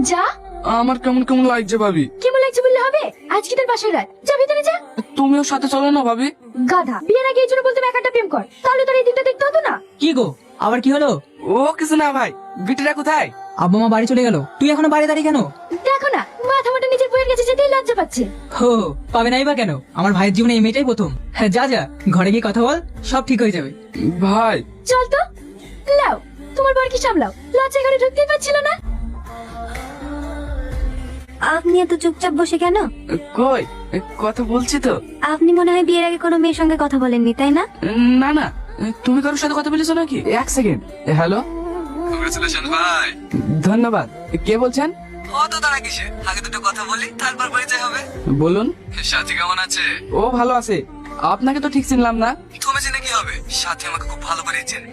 যা। আমার কেমন কেমন লাগছে ভাবি। কেমন লাগছে বললে হবে? আজ কি তোর বাসায় রাত, যা ভিতরে যা। তুমিও সাথে চলো না ভাবি। গাধা, বিয়ের আগে এই জন্য বলতে একটা প্রেম কর, তাহলে তোর এই দিনটা দেখতে হতো না। কি গো, আবার কি হলো? ও কিছু না ভাই, বিটিরা কোথায়? আব্বা মা বাড়ি চলে গেল, তুই এখনো বাইরে দাঁড়িয়ে কেন? দেখো না, মাথা মোটা নিজের বইয়ের কাছে যেতেই লজ্জা পাচ্ছে। হো, পাবে নাই বা কেন? আমার ভাইয়ের জীবনে এই মেয়েটাই প্রথম। হ্যাঁ, যা যা, ঘরে গিয়ে কথা বল, সব ঠিক হয়ে যাবে। ভাই চল তো, লাও তোমার বর কি সামলাও, লজ্জায় ঘরে ঢুকতেই পারছিল না। আপনি এত চুপচাপ বসে কেন? কই, কথা বলছি তো। আপনি মনে হয় বিয়ের আগে কোনো মেয়ের সঙ্গে কথা বলেননি, তাই না? না না, তুমি কারোর সাথে কথা বলেছো নাকি? এক সেকেন্ড। হ্যালো, কংগ্রেচুলেশন ভাই। ধন্যবাদ। কে বলছেন? অত তারা কিসে, আগে দুটো কথা বলি তারপর পরিচয় হবে। বলুন। সাথী কেমন আছে? ও ভালো আছে, আপনাকে তো ঠিক চিনলাম না। তুমি জেনে কি হবে, সাথী আমাকে খুব ভালো করে চেনে।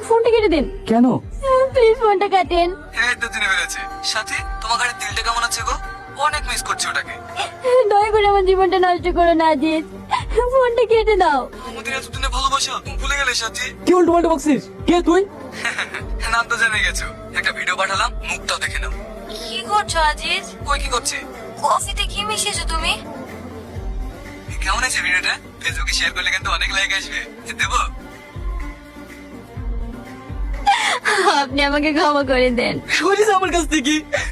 ফোনটা কেটে দেন। কেন? প্লিজ ফোনটা কাটেন। এই তো জেনে ফেলেছে। সাথী, তোমার ঘরে দিলটা কেমন আছে গো? অনেক মিস করছি ওটাকে। দয়া করে আমার জীবনটা নষ্ট করো না আজিজ, ফোনটা কেটে দাও। আমাদের এতদিনে ভালোবাসা তুমি ভুলে গেলে সাথী? কি উল্টো পাল্টা বকছিস? কে তুই? নাম তো জেনে গেছো। একটা ভিডিও পাঠালাম, মুখটাও দেখে নাও। কি করছো আজিজ? কই কি করছে? কফিতে কি মিশিয়েছো তুমি? কেমন আছে ভিডিওটা? ফেসবুকে শেয়ার করলে কিন্তু অনেক লাইক আসবে। দেবো? আপনি আমাকে ক্ষমা করে দেন। সরিস আমার কাছ থেকে।